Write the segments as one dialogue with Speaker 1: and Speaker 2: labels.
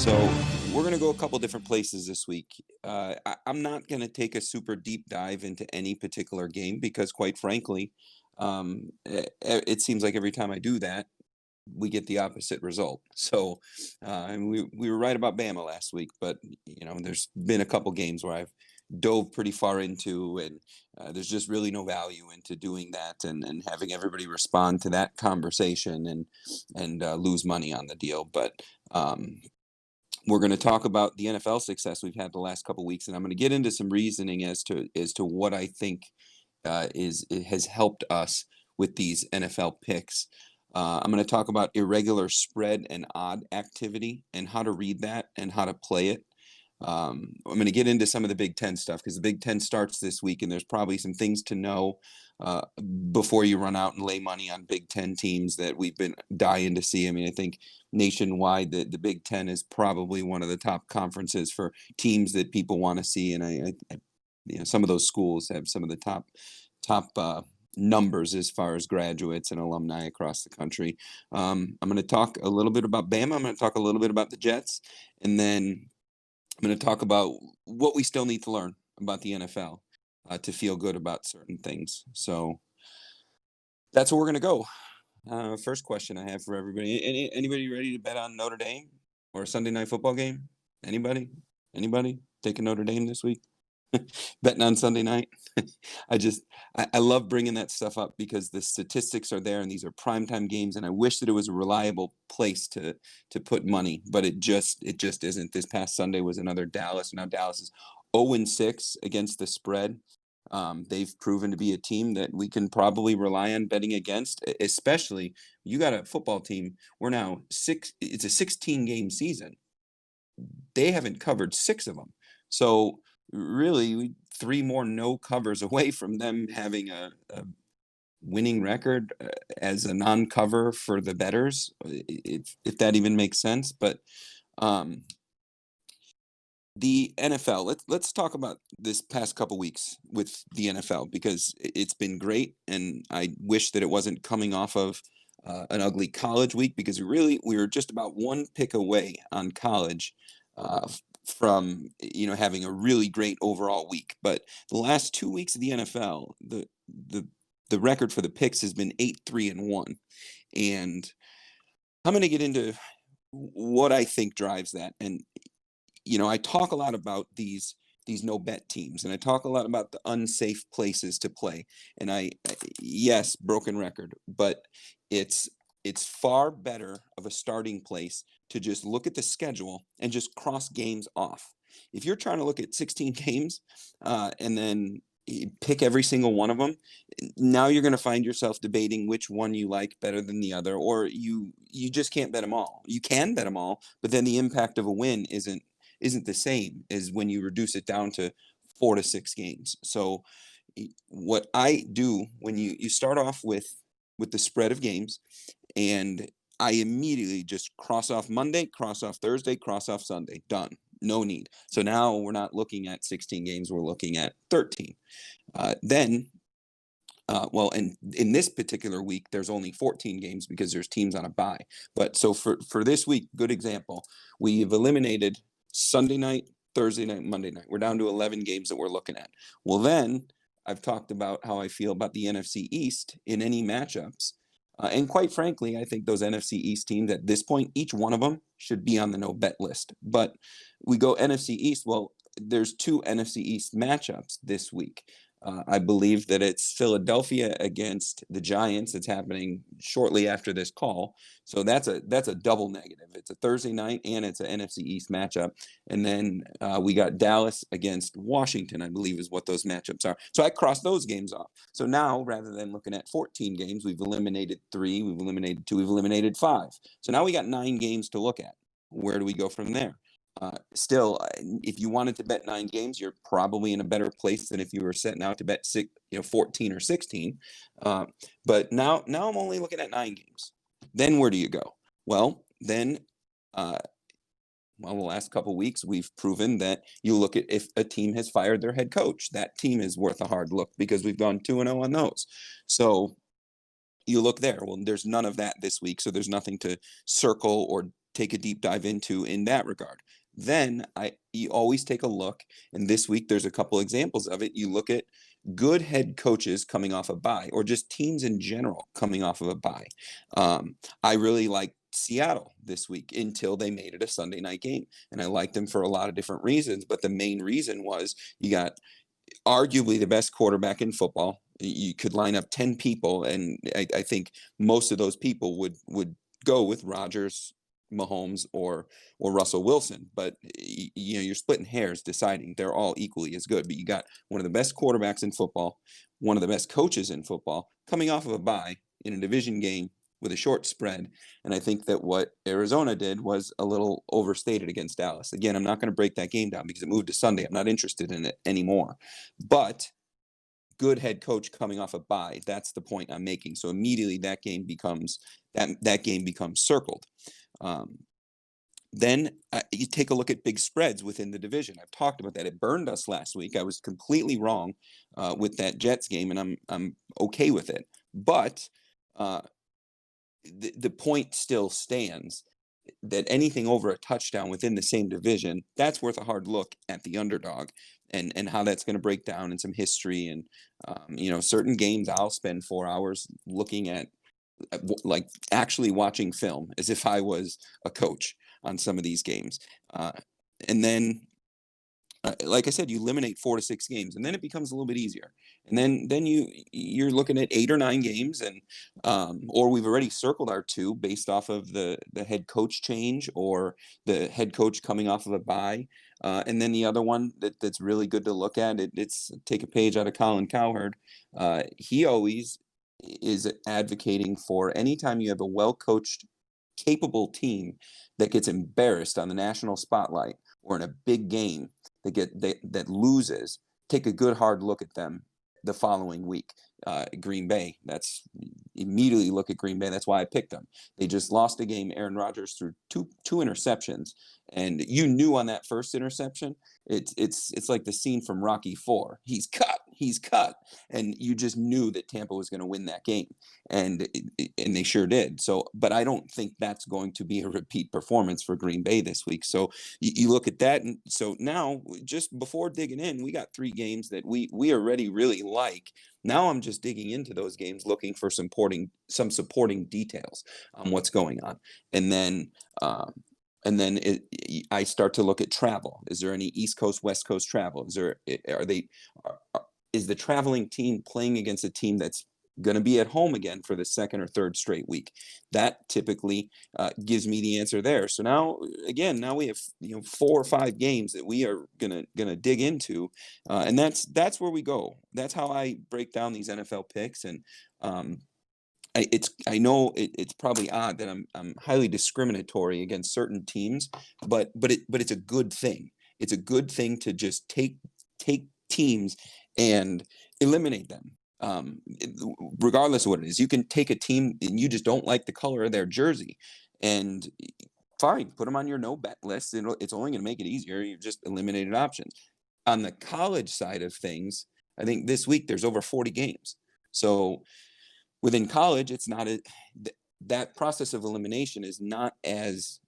Speaker 1: So we're going to go a couple different places this week. I'm not going to take a super deep dive into any particular game because, quite frankly, it seems like every time I do that, we get the opposite result. So, and we were right about Bama last week, but there's been a couple games where I've dove pretty far into, and there's just really no value into doing that and having everybody respond to that conversation and lose money on the deal. But we're going to talk about the NFL success we've had the last couple weeks, and I'm going to get into some reasoning as to what I think it has helped us with these NFL picks. I'm going to talk about irregular spread and odd activity and how to read that and how to play it. I'm going to get into some of the Big Ten stuff because the Big Ten starts this week, and there's probably some things to know uh, before you run out and lay money on Big Ten teams that we've been dying to see. I mean, I think nationwide, the Big Ten is probably one of the top conferences for teams that people want to see, and some of those schools have some of the top numbers as far as graduates and alumni across the country. I'm going to talk a little bit about Bama. I'm going to talk a little bit about the Jets, and then I'm going to talk about what we still need to learn about the NFL to feel good about certain things. So that's where we're going to go. First question I have for everybody: anybody ready to bet on Notre Dame or a Sunday night football game? Anybody? Anybody taking Notre Dame this week? Betting on Sunday night. I love bringing that stuff up because the statistics are there and these are primetime games, and I wish that it was a reliable place to put money, but it just isn't. This past Sunday was another Dallas. Now Dallas is 0-6 against the spread. They've proven to be a team that we can probably rely on betting against, especially you got a football team. We're now it's a 16 game season. They haven't covered 6 of them. So really, 3 more no covers away from them having a winning record as a non-cover for the betters, if that even makes sense. But um, the NFL. Let's talk about this past couple weeks with the NFL because it's been great, and I wish that it wasn't coming off of an ugly college week because we were just about one pick away on college from having a really great overall week. But the last 2 weeks of the NFL, the record for the picks has been 8-3-1, and I'm going to get into what I think drives that. And I talk a lot about these no bet teams, and I talk a lot about the unsafe places to play. And yes, broken record, but it's far better of a starting place to just look at the schedule and just cross games off. If you're trying to look at 16 games and then pick every single one of them, now you're going to find yourself debating which one you like better than the other, or you just can't bet them all. You can bet them all, but then the impact of a win isn't the same as when you reduce it down to 4 to 6 games. So what I do when you start off with the spread of games, and I immediately just cross off Monday, cross off Thursday, cross off Sunday. Done. No need. So now we're not looking at 16 games, we're looking at 13. Then well, and in this particular week, there's only 14 games because there's teams on a bye. But so for this week, good example, we've eliminated Sunday night, Thursday night, Monday night. We're down to 11 games that we're looking at. Well, then I've talked about how I feel about the NFC East in any matchups. And quite frankly, I think those NFC East teams at this point, each one of them should be on the no bet list. But we go NFC East. Well, there's 2 NFC East matchups this week. I believe that it's Philadelphia against the Giants. It's happening shortly after this call. So that's a double negative. It's a Thursday night and it's an NFC East matchup. And then we got Dallas against Washington, I believe is what those matchups are. So I crossed those games off. So now rather than looking at 14 games, we've eliminated 3, we've eliminated 2, we've eliminated 5. So now we got 9 games to look at. Where do we go from there? Still, if you wanted to bet 9 games, you're probably in a better place than if you were setting out to bet 14 or 16. But now I'm only looking at 9 games. Then where do you go? Well, then, the last couple of weeks, we've proven that you look at if a team has fired their head coach, that team is worth a hard look because we've gone 2-0 on those. So you look there. Well, there's none of that this week, so there's nothing to circle or take a deep dive into in that regard. Then you always take a look, and this week there's a couple examples of it. You look at good head coaches coming off a bye, or just teams in general coming off of a bye. I really like Seattle this week until they made it a Sunday night game, and I liked them for a lot of different reasons. But the main reason was you got arguably the best quarterback in football. You could line up 10 people, and I think most of those people would go with Rodgers, Mahomes, or Russell Wilson. But you're splitting hairs deciding they're all equally as good. But you got one of the best quarterbacks in football, one of the best coaches in football, coming off of a bye in a division game with a short spread. And I think that what Arizona did was a little overstated against Dallas. Again, I'm not going to break that game down because it moved to Sunday. I'm not interested in it anymore. But good head coach coming off a bye, that's the point I'm making. So immediately that game becomes circled. Then you take a look at big spreads within the division. I've talked about that. It burned us last week. I was completely wrong with that Jets game, and I'm okay with it. But the point still stands that anything over a touchdown within the same division, that's worth a hard look at the underdog and how that's going to break down in some history. And certain games I'll spend 4 hours looking at, like actually watching film as if I was a coach on some of these games. And then like I said, you eliminate 4 to 6 games, and then it becomes a little bit easier. And then you're looking at 8 or 9 games, and or we've already circled our two based off of the head coach change or the head coach coming off of a bye. And then the other one that's really good to look at, it's take a page out of Colin Cowherd. He always is advocating for anytime you have a well coached, capable team that gets embarrassed on the national spotlight or in a big game that loses, take a good hard look at them the following week. Green Bay, that's immediately look at Green Bay. That's why I picked them. They just lost a game. Aaron Rodgers threw two interceptions, and you knew on that first interception, it's like the scene from Rocky IV. He's cut, and you just knew that Tampa was going to win that game, and they sure did. So, but I don't think that's going to be a repeat performance for Green Bay this week. So you look at that, and so now just before digging in, we got 3 games that we already really like. Now I'm just digging into those games, looking for some supporting details on what's going on, and then I start to look at travel. Is there any East Coast, West Coast travel? Is the traveling team playing against a team that's going to be at home again for the second or third straight week? That typically gives me the answer there. So now we have 4 or 5 games that we are gonna dig into, and that's where we go. That's how I break down these NFL picks. And I know it's probably odd that I'm highly discriminatory against certain teams, but it's a good thing. It's a good thing to just take teams and eliminate them. Regardless of what it is, you can take a team and you just don't like the color of their jersey, and fine, put them on your no bet list. It's only going to make it easier. You've just eliminated options. On the college side of things, I think this week there's over 40 games. So within college, it's not that process of elimination is not as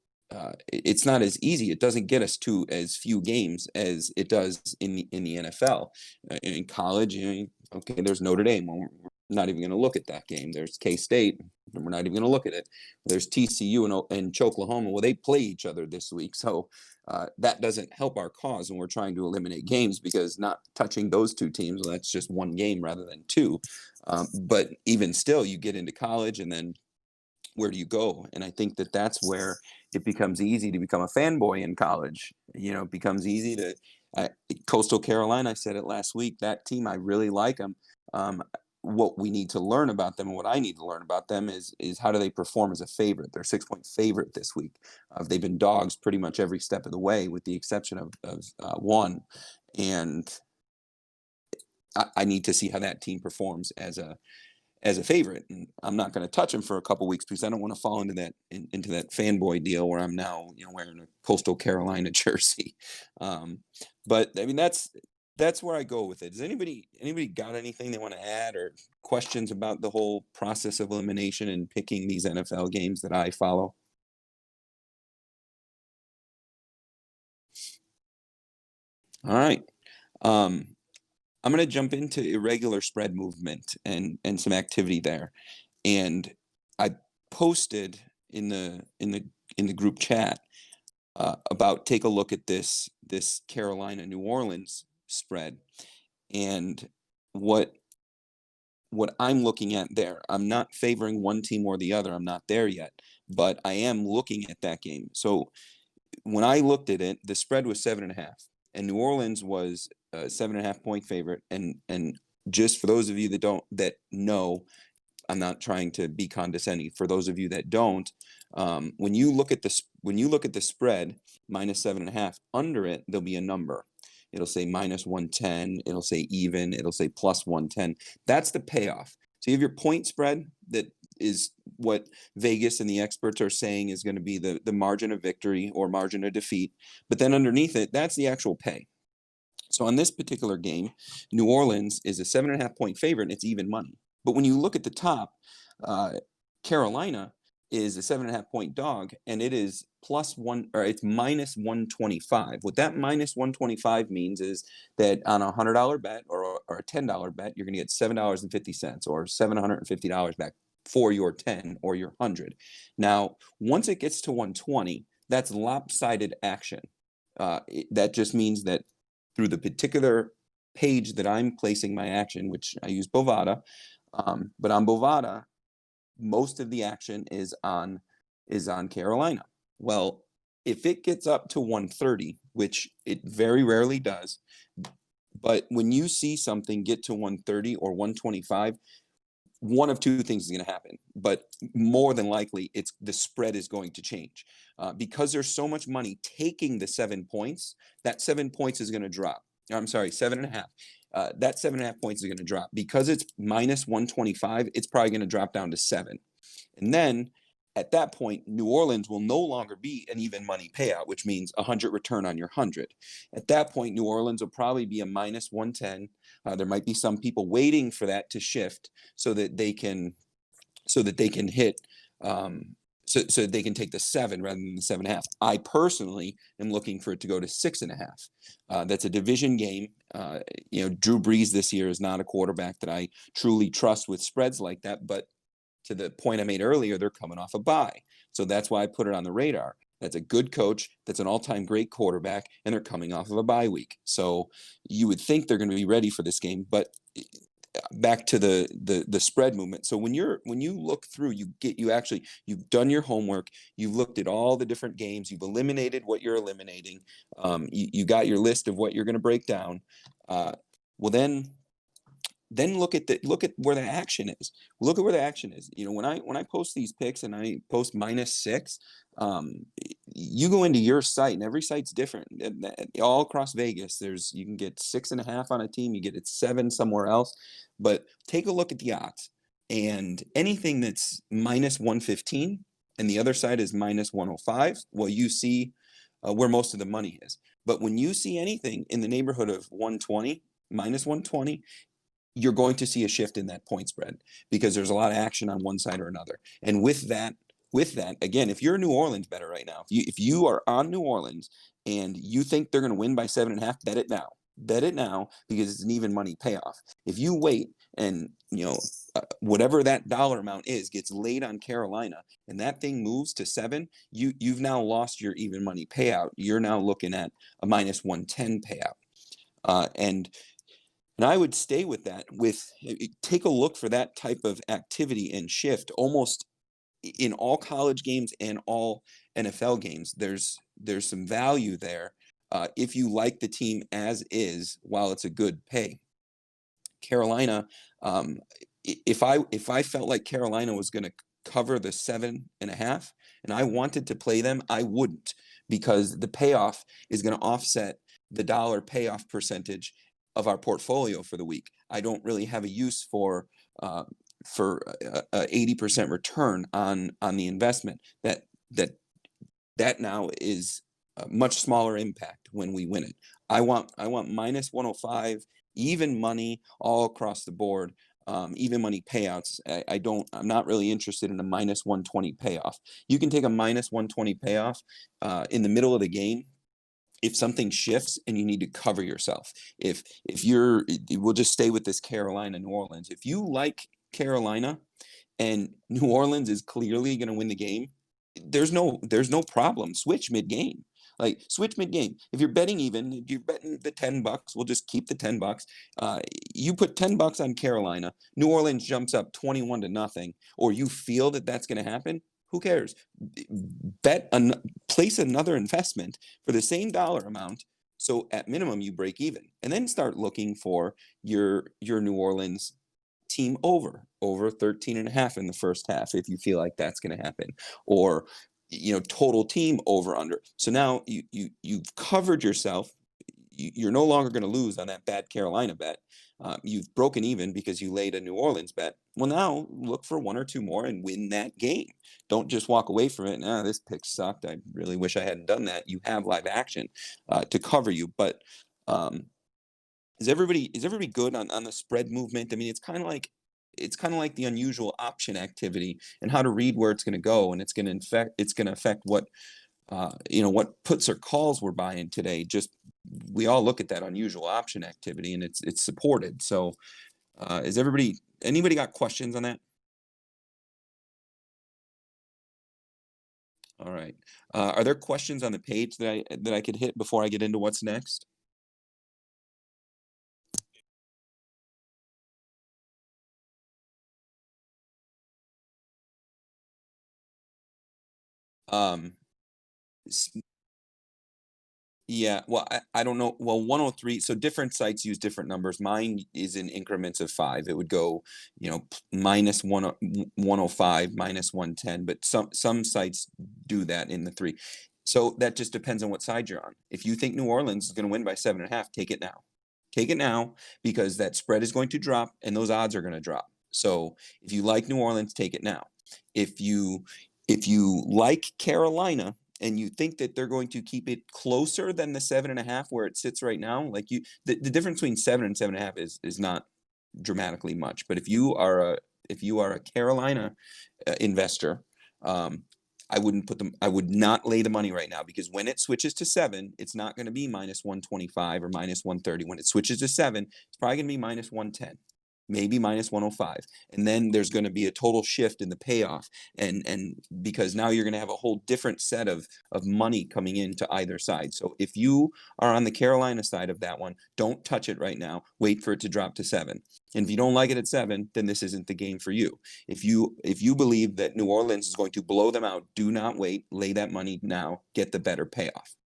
Speaker 1: it's not as easy. It doesn't get us to as few games as it does in the NFL. In college, okay, there's Notre Dame. Well, we're not even going to look at that game. There's K-State. We're not even going to look at it. There's TCU and Oklahoma. Well, they play each other this week, so that doesn't help our cause when we're trying to eliminate games, because not touching those 2 teams, well, that's just 1 game rather than 2. But even still, you get into college, and then where do you go? And I think that's where it becomes easy to become a fanboy in college. It becomes easy to Coastal Carolina. I said it last week. That team, I really like them. What we need to learn about them, and what I need to learn about them, is how do they perform as a favorite? They're 6-point favorite this week. They've been dogs pretty much every step of the way, with the exception of one. And I need to see how that team performs as a favorite. And I'm not going to touch them for a couple weeks because I don't want to fall into that fanboy deal where I'm now wearing a Coastal Carolina jersey. But I mean that's where I go with it. Does anybody got anything they want to add or questions about the whole process of elimination and picking these NFL games that I follow? All right. Um, I'm going to jump into irregular spread movement and some activity there. And I posted in the group chat about take a look at this Carolina New Orleans spread and what what I'm looking at there. I'm not favoring one team or the other. I'm not there yet, but I am looking at that game. So when I looked at it, the spread was 7.5, and New Orleans was a 7.5 point favorite. And just for those of you that know, I'm not trying to be condescending. For those of you that don't, when you look at the spread minus 7.5, under it there'll be a number. It'll say minus 110. It'll say even. It'll say plus 110. That's the payoff. So you have your point spread that is what Vegas and the experts are saying is going to be the margin of victory or margin of defeat. But then underneath it, that's the actual pay. So on this particular game, New Orleans is a 7.5 point favorite, and it's even money. But when you look at the top, uh, Carolina is a 7.5 point dog, and it is plus one, or it's minus 125. What that minus 125 means is that on a $100 bet or a $10 bet, you're going to get $7.50 or $750 back for your 10 or your 100. Now, once it gets to 120, that's lopsided action. That just means that through the particular page that I'm placing my action, which I use Bovada, but on Bovada, most of the action is on Carolina. Well, if it gets up to 130, which it very rarely does, but when you see something get to 130 or 125, one of two things is going to happen, but more than likely, it's the spread is going to change because there's so much money taking the 7 points. That 7 points is going to drop. I'm sorry, 7.5. That 7.5 points is going to drop because it's minus 125. It's probably going to drop down to 7, and then at that point, New Orleans will no longer be an even money payout, which means 100 return on your 100. At that point, New Orleans will probably be a minus 110. There might be some people waiting for that to shift so that they can hit so they can take the 7 rather than the 7.5. I personally am looking for it to go to 6.5. That's a division game. Drew Brees this year is not a quarterback that I truly trust with spreads like that, but to the point I made earlier, they're coming off a bye. So that's why I put it on the radar. That's a good coach. That's an all-time great quarterback, and they're coming off of a bye week. So you would think they're going to be ready for this game, but back to the spread movement. So when you look through, you've done your homework, you've looked at all the different games, you've eliminated what you're eliminating, you got your list of what you're going to break down. Well, then look at where the action is. Look at where the action is. When I post these picks and I post -6, you go into your site and every site's different. All across Vegas, you can get 6.5 on a team, you get it 7 somewhere else. But take a look at the odds, and anything that's -115 and the other side is -105. Well, you see where most of the money is. But when you see anything in the neighborhood of 120, -120, you're going to see a shift in that point spread because there's a lot of action on one side or another. And with that, again, if you're a New Orleans better right now, if you are on New Orleans and you think they're going to win by 7.5, bet it now. Bet it now because it's an even money payoff. If you wait and whatever that dollar amount is gets laid on Carolina and that thing moves to 7, you've now lost your even money payout. You're now looking at a -110 payout. And I would stay with that. Take a look for that type of activity and shift almost in all college games and all NFL games. There's some value there if you like the team as is while it's a good pay. Carolina, if I felt like Carolina was going to cover the 7.5 and I wanted to play them, I wouldn't, because the payoff is going to offset the dollar payoff percentage of our portfolio for the week. I don't really have a use for a 80% return on the investment. That now is a much smaller impact when we win it. I want -105, even money all across the board, even money payouts. I'm not really interested in a -120 payoff. You can take a -120 payoff in the middle of the game if something shifts and you need to cover yourself. If you're we'll just stay with this Carolina New Orleans. If you like Carolina and New Orleans is clearly going to win the game, there's no problem. Switch mid game. Like switch mid game. If you're betting even, if you're betting the $10, we'll just keep the $10. Uh, you put $10 on Carolina. New Orleans jumps up 21 to nothing, or you feel that that's going to happen. Who cares? Bet place another investment for the same dollar amount. So at minimum you break even, and then start looking for your New Orleans team over 13 and a half in the first half if you feel like that's going to happen, or total team over under. So now you've covered yourself. You're no longer going to lose on that bad Carolina bet. You've broken even because you laid a New Orleans bet. Well, now look for one or two more and win that game. Don't just walk away from it. This pick sucked. I really wish I hadn't done that. You have live action to cover you. But um, is everybody good on the spread movement? I mean, it's kind of like the unusual option activity and how to read where it's going to go, and it's going to affect what puts or calls we're buying today. Just we all look at that unusual option activity, and it's supported. So, is anybody got questions on that? All right. Are there questions on the page that I could hit before I get into what's next? Um, Yeah, well, I don't know. Well, 103, so different sites use different numbers. Mine is in increments of five. It would go, minus 105, minus 110, but some sites do that in the three. So that just depends on what side you're on. If you think New Orleans is going to win by 7.5, take it now. Take it now because that spread is going to drop and those odds are going to drop. So if you like New Orleans, take it now. If you if you like Carolina and you think that they're going to keep it closer than the 7.5 where it sits right now, like the difference between 7 and 7.5 is not dramatically much. But if you are a Carolina investor, um, I would not lay the money right now, because when it switches to 7, it's not going to be minus 125 or minus 130. When it switches to 7, it's probably going to be minus 110, maybe minus 105. And then there's going to be a total shift in the payoff. And because now you're going to have a whole different set of money coming into either side. So if you are on the Carolina side of that one, don't touch it right now. Wait for it to drop to 7. And if you don't like it at 7, then this isn't the game for you. If you believe that New Orleans is going to blow them out, do not wait. Lay that money now. Get the better payoff.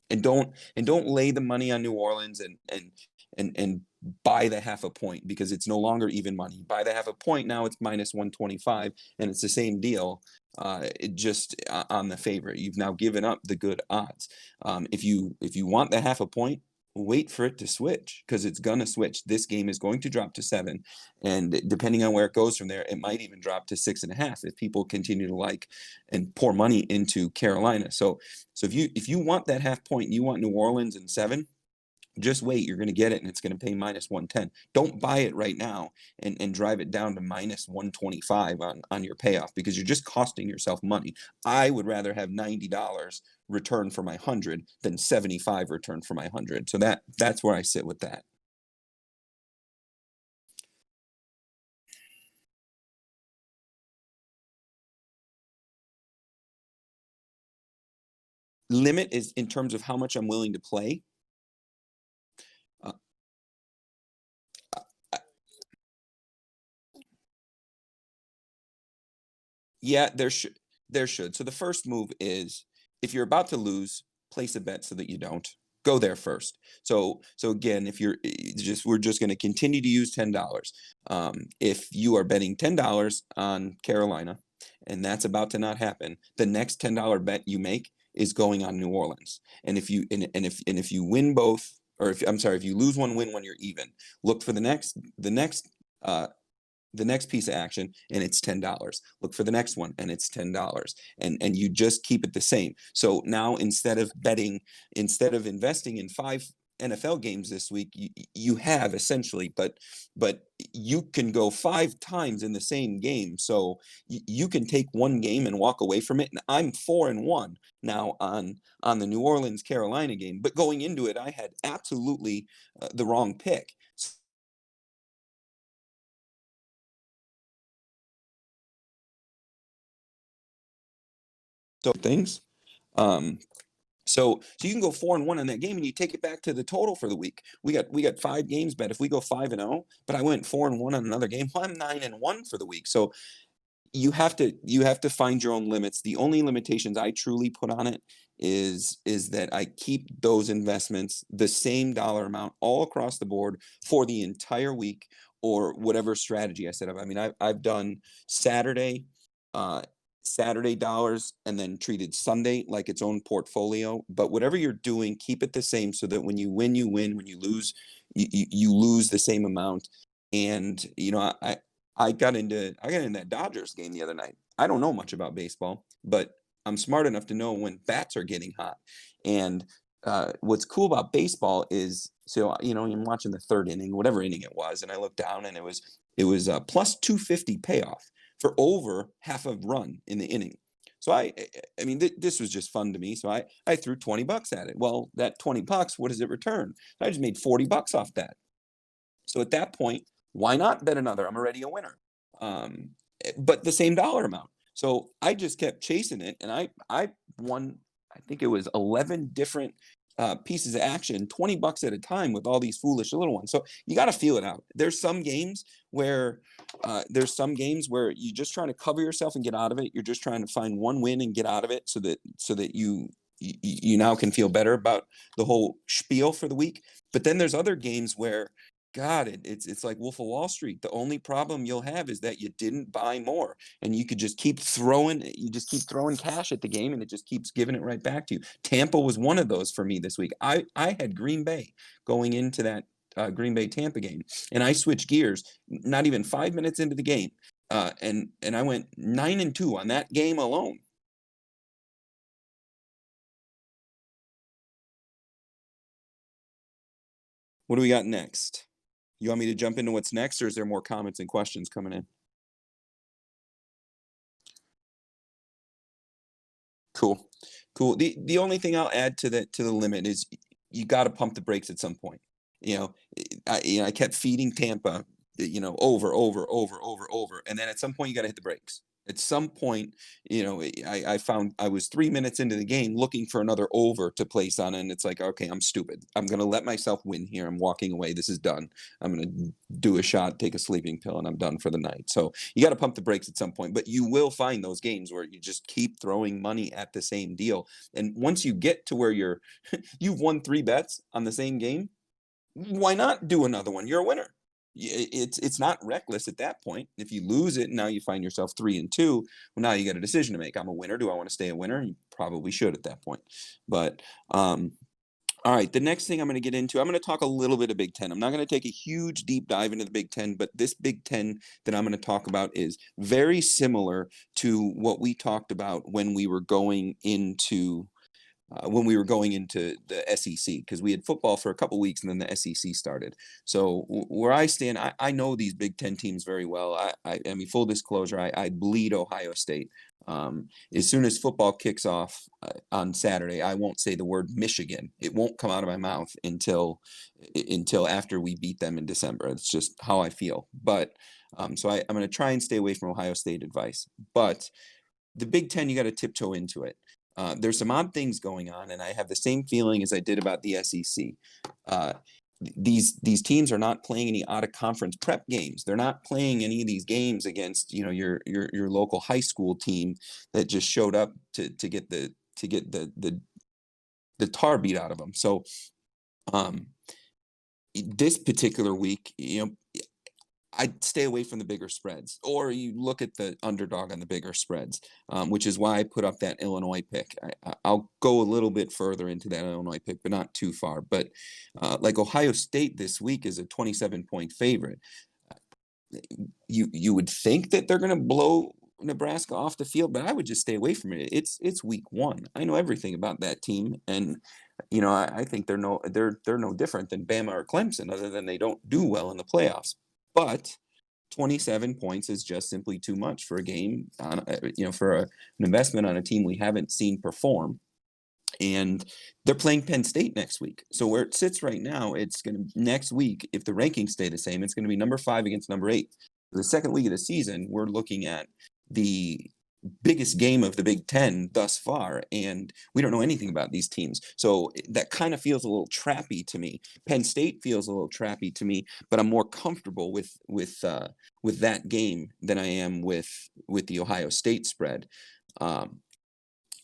Speaker 1: And don't lay the money on New Orleans and buy the half a point, because it's no longer even money. Buy the half a point, now it's minus 125, and it's the same deal. It just on the favorite. You've now given up the good odds. If you want the half a point, wait for it to switch, because it's gonna switch. This game is going to drop to 7, and depending on where it goes from there, it might even drop to 6.5 if people continue to like and pour money into Carolina. So if you want that half point, you want New Orleans and 7, just wait. You're going to get it, and it's going to pay minus 110. Don't buy it right now and drive it down to minus 125 on your payoff, because you're just costing yourself money. I would rather have $90 return for my 100 than 75 return for my 100. So that's where I sit with that. Limit is in terms of how much I'm willing to play. Uh, Yeah, there should. So the first move is, if you're about to lose, place a bet so that you don't. Go there first. So again, if you're we're just going to continue to use $10. If you are betting $10 on Carolina, and that's about to not happen, the next $10 bet you make is going on New Orleans. And if you win both, or if I'm sorry, if you lose one, win one, you're even. Look for uh, the next piece of action, and it's $10. Look for the next one, and it's $10. And you just keep it the same. So now, instead of investing in NFL games this week, you have essentially, but you can go 5 times in the same game. So you can take one game and walk away from it. And I'm 4-1 now on the New Orleans Carolina game. But going into it, I had absolutely the wrong pick. So things. Um, so you can go 4-1 in that game, and you take it back to the total for the week. We got 5 games bet. If we go 5-0, but I went 4-1 on another game, well, I'm 9-1 for the week. So you have to find your own limits. The only limitations I truly put on it is that I keep those investments the same dollar amount all across the board for the entire week, or whatever strategy I set up. I mean, I've done Saturday, uh, Saturday dollars, and then treated Sunday like its own portfolio. But whatever you're doing, keep it the same so that when you win, you win. When you lose, you lose the same amount. And I got in that Dodgers game the other night. I don't know much about baseball, but I'm smart enough to know when bats are getting hot. And what's cool about baseball is, so I'm watching the third inning, whatever inning it was, and I looked down, and it was a plus 250 payoff for over half a run in the inning. So I mean, this was just fun to me. So I threw $20 at it. Well, that $20, what does it return? I just made $40 off that. So at that point, why not bet another? I'm already a winner. Um, but the same dollar amount. So I just kept chasing it, and I won. I think it was 11 different pieces of action, $20 at a time, with all these foolish little ones. So you got to feel it out. There's some games where you're just trying to cover yourself and get out of it. You're just trying to find one win and get out of it, so that you now can feel better about the whole spiel for the week. But then there's other games where, God, it's like Wolf of Wall Street. The only problem you'll have is that you didn't buy more, and you could just keep throwing. You just keep throwing cash at the game, and it just keeps giving it right back to you. Tampa was one of those for me this week. I had Green Bay going into that Green Bay Tampa game, and I switched gears not even 5 minutes into the game, and I went 9-2 on that game alone. What do we got next? You want me to jump into what's next, or is there more comments and questions coming in? Cool. Cool. The only thing I'll add to the limit is you got to pump the brakes at some point. I kept feeding Tampa, over, and then at some point you got to hit the brakes. At some point, I found I was 3 minutes into the game looking for another over to place on, and it's like, okay, I'm stupid. I'm gonna let myself win here. I'm walking away. This is done. I'm gonna do a shot, take a sleeping pill, and I'm done for the night. So you got to pump the brakes at some point, but you will find those games where you just keep throwing money at the same deal. And once you get to where you've won 3 bets on the same game, why not do another one? You're a winner. It's not reckless at that point. If you lose it, now you find yourself 3-2. Well, now you got a decision to make. I'm a winner. Do I want to stay a winner? You probably should at that point. But all right, the next thing I'm going to get into, I'm going to talk a little bit of Big Ten. I'm not going to take a huge deep dive into the Big Ten, but this Big Ten that I'm going to talk about is very similar to what we talked about when we were going into the SEC, because we had football for a couple weeks and then the SEC started. So where I stand, I know these Big Ten teams very well. I mean, full disclosure, I bleed Ohio State. As soon as football kicks off on Saturday, I won't say the word Michigan. It won't come out of my mouth until after we beat them in December. It's just how I feel. But so I'm going to try and stay away from Ohio State advice. But the Big Ten, you got to tiptoe into it. There's some odd things going on, and I have the same feeling as I did about the SEC. Uh, these teams are not playing any out of conference prep games. They're not playing any of these games against your local high school team that just showed up to get the tar beat out of them. So um, this particular week, I'd stay away from the bigger spreads, or you look at the underdog on the bigger spreads, which is why I put up that Illinois pick. I'll go a little bit further into that Illinois pick, but not too far. But like Ohio State this week is a 27-point favorite. You would think that they're going to blow Nebraska off the field, but I would just stay away from it. It's week 1. I know everything about that team, and I think they're no different than Bama or Clemson, other than they don't do well in the playoffs. But 27 points is just simply too much for a game on, for an investment on a team we haven't seen perform. And they're playing Penn State next week. So where it sits right now, it's going to next week, if the rankings stay the same, it's going to be number 5 against number 8. The second week of the season, we're looking at the biggest game of the Big Ten thus far, and we don't know anything about these teams. So that kind of feels a little trappy to me. Penn State feels a little trappy to me, but I'm more comfortable with that game than I am with the Ohio State spread. Um,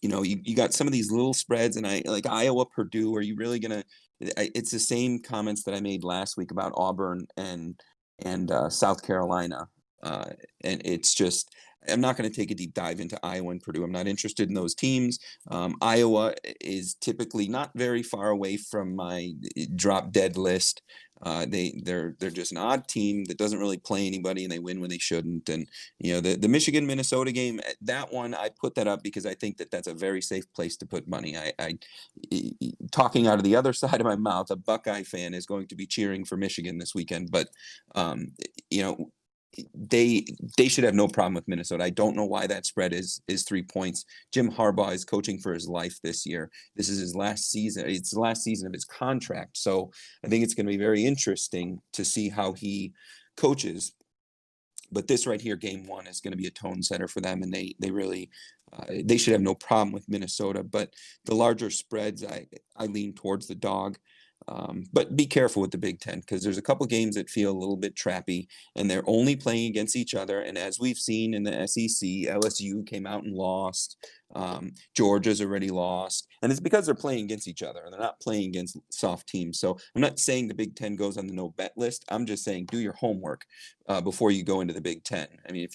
Speaker 1: you got some of these little spreads, and I like Iowa, Purdue. Are you really gonna? It's the same comments that I made last week about Auburn and South Carolina, and it's just I'm not going to take a deep dive into Iowa and Purdue. I'm not interested in those teams. Iowa is typically not very far away from my drop dead list. They're just an odd team that doesn't really play anybody, and they win when they shouldn't. And the Michigan Minnesota game, that one I put that up because I think that that's a very safe place to put money. Talking out of the other side of my mouth, a Buckeye fan is going to be cheering for Michigan this weekend, but um, you know they should have no problem with Minnesota. I don't know why that spread is 3 points. Jim Harbaugh is coaching for his life this year. This is his last season. It's the last season of his contract. So I think it's going to be very interesting to see how he coaches. But this right here, game 1, is going to be a tone setter for them, and they really they should have no problem with Minnesota. But the larger spreads, I lean towards the dog. But be careful with the Big Ten, because there's a couple games that feel a little bit trappy, and they're only playing against each other. And as we've seen in the SEC, LSU came out and lost. Georgia's already lost, and it's because they're playing against each other and they're not playing against soft teams. So I'm not saying the Big Ten goes on the no bet list. I'm just saying do your homework before you go into the Big Ten. I mean,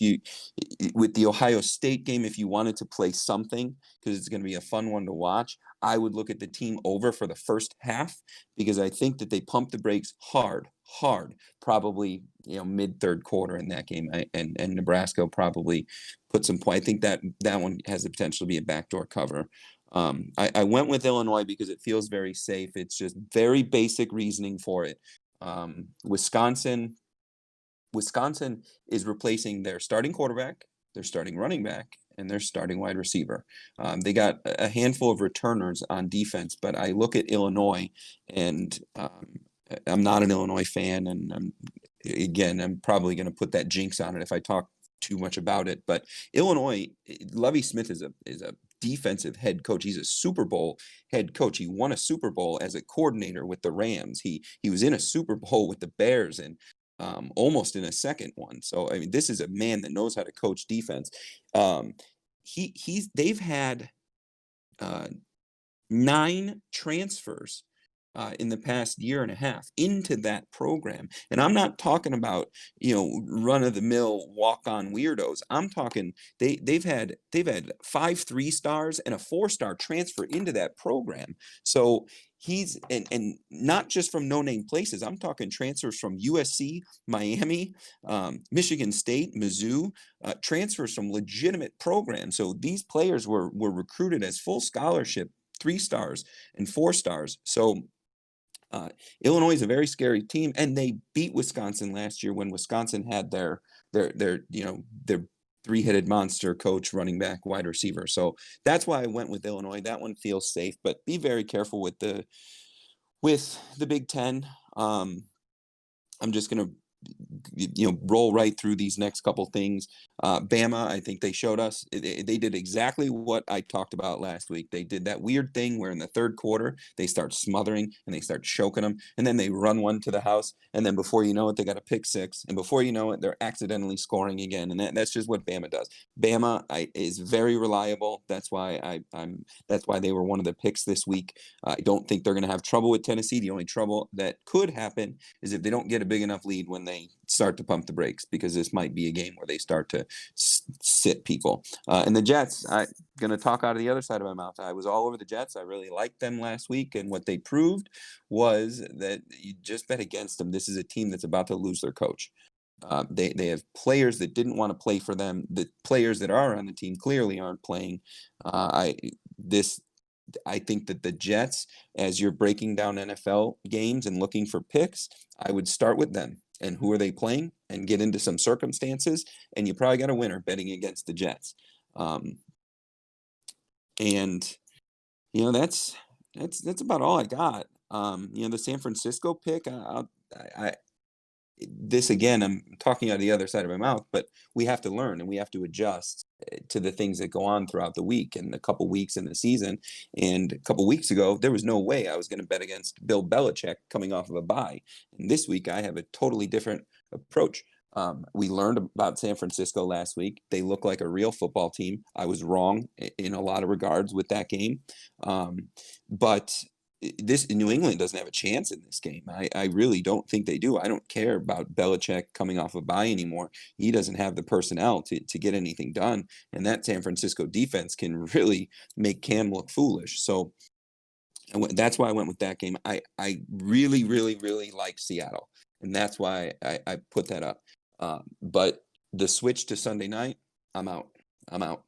Speaker 1: with the Ohio State game, if you wanted to play something, because it's going to be a fun one to watch, I would look at the team over for the first half, because I think that they pumped the brakes hard, probably mid third quarter in that game, and Nebraska will probably put some point. I think that one has the potential to be a backdoor cover. I went with Illinois because it feels very safe. It's just very basic reasoning for it. Wisconsin is replacing their starting quarterback, their starting running back, and their starting wide receiver. They got a handful of returners on defense, but I look at Illinois, and I'm not an Illinois fan, and I'm probably going to put that jinx on it if I talk too much about it. But Illinois, Lovie Smith is a defensive head coach. He's a Super Bowl head coach. He won a Super Bowl as a coordinator with the Rams. He was in a Super Bowl with the Bears, and almost in a second one. So I mean, this is a man that knows how to coach defense. They've had 9 transfers in the past year and a half into that program. And I'm not talking about, run of the mill walk on weirdos. I'm talking they've had 5 3-stars and a 4-star transfer into that program. So he's and not just from no name places. I'm talking transfers from USC, Miami, Michigan State, Mizzou, transfers from legitimate programs. So these players were recruited as full scholarship 3-stars and 4-stars. So Illinois is a very scary team, and they beat Wisconsin last year when Wisconsin had their 3-headed monster coach, running back, wide receiver. So that's why I went with Illinois. That one feels safe, but be very careful with the Big Ten. I'm just gonna roll right through these next couple things. Bama, I think they showed us they did exactly what I talked about last week. They did that weird thing where in the third quarter they start smothering and they start choking them, and then they run one to the house, and then before you know it, they got a pick six, and before you know it, they're accidentally scoring again, and that's just what Bama does. Bama is very reliable. That's why that's why they were one of the picks this week. I don't think they're going to have trouble with Tennessee. The only trouble that could happen is if they don't get a big enough lead when they start to pump the brakes, because this might be a game where they start to sit people. And the Jets, I'm going to talk out of the other side of my mouth. I was all over the Jets. I really liked them last week, and what they proved was that you just bet against them. This is a team that's about to lose their coach. They have players that didn't want to play for them. The players that are on the team clearly aren't playing. This I think that the Jets, as you're breaking down NFL games and looking for picks, I would start with them. And who are they playing? And get into some circumstances. And you probably got a winner betting against the Jets. Um, and that's about all I got. The San Francisco pick. I this again, I'm talking out of the other side of my mouth, but we have to learn and we have to adjust to the things that go on throughout the week and a couple weeks in the season. And a couple weeks ago, there was no way I was going to bet against Bill Belichick coming off of a bye. And this week, I have a totally different approach. We learned about San Francisco last week. They look like a real football team. I was wrong in a lot of regards with that game. But this New England doesn't have a chance in this game. I really don't think they do. I don't care about Belichick coming off a bye anymore. He doesn't have the personnel to get anything done. And that San Francisco defense can really make Cam look foolish. So that's why I went with that game. I really, really, really like Seattle. And that's why I put that up. But the switch to Sunday night, I'm out. I'm out.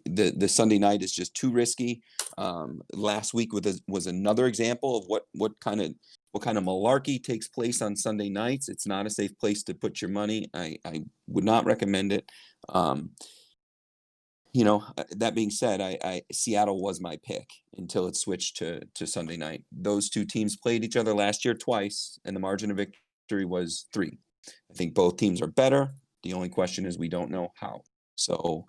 Speaker 1: The Sunday night is just too risky. Last week was another example of what kind of malarkey takes place on Sunday nights. It's not a safe place to put your money. I would not recommend it. That being said, I Seattle was my pick until it switched to Sunday night. Those two teams played each other last year twice, and the margin of victory was 3. I think both teams are better. The only question is we don't know how. So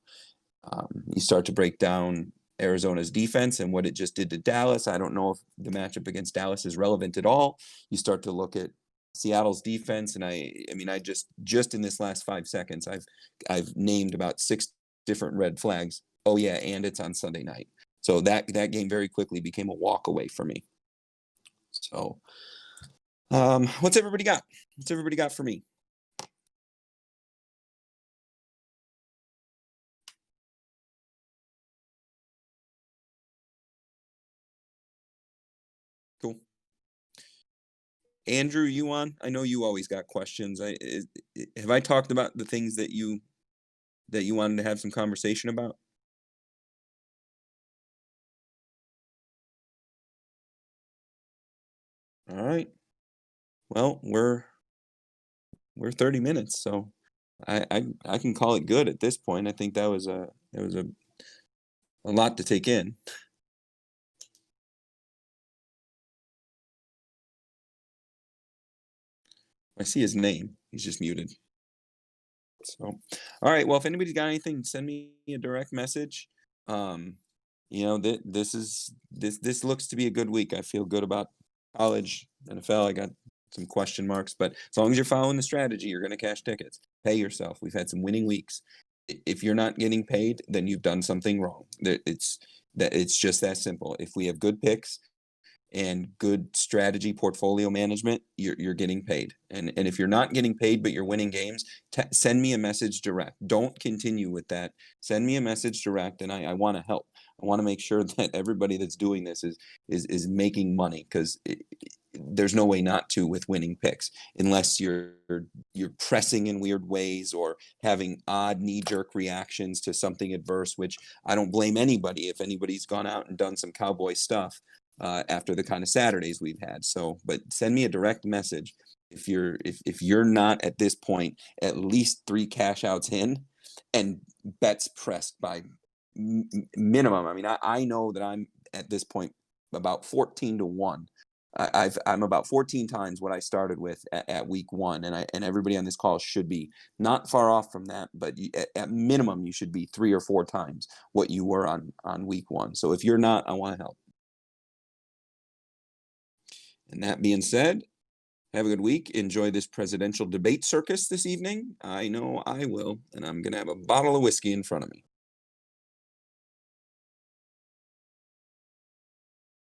Speaker 1: you start to break down Arizona's defense and what it just did to Dallas. I don't know if the matchup against Dallas is relevant at all. You start to look at Seattle's defense, and I mean, I just in this last 5 seconds, I've named about 6 different red flags. Oh yeah, and it's on Sunday night. So that game very quickly became a walk away for me. So, what's everybody got? What's everybody got for me? Cool. Andrew, you on? I know you always got questions. Have I talked about the things that you wanted to have some conversation about? All right. Well, we're 30 minutes, so I can call it good at this point. I think that was a lot to take in. I see his name. He's just muted. So, all right. Well, if anybody's got anything, send me a direct message. This looks to be a good week. I feel good about college, NFL. I got some question marks, but as long as you're following the strategy, you're going to cash tickets. Pay yourself. We've had some winning weeks. If you're not getting paid, then you've done something wrong. It's just that simple. If we have good picks and good strategy portfolio management, you're getting paid. And if you're not getting paid but you're winning games, send me a message direct. Don't continue with that. Send me a message direct, and I want to help. I want to make sure that everybody that's doing this is making money, because there's no way not to with winning picks, unless you're pressing in weird ways or having odd knee-jerk reactions to something adverse, which I don't blame anybody if anybody's gone out and done some cowboy stuff after the kind of Saturdays we've had. So, but send me a direct message if you're not at this point at least 3 cash outs in and bets pressed by minimum. I mean, I know that I'm at this point about 14-1. I'm about 14 times what I started with at week 1, and everybody on this call should be not far off from that. But at minimum, you should be 3 or 4 times what you were on week 1. So if you're not, I want to help. And that being said, have a good week. Enjoy this presidential debate circus this evening. I know I will, and I'm going to have a bottle of whiskey in front of me.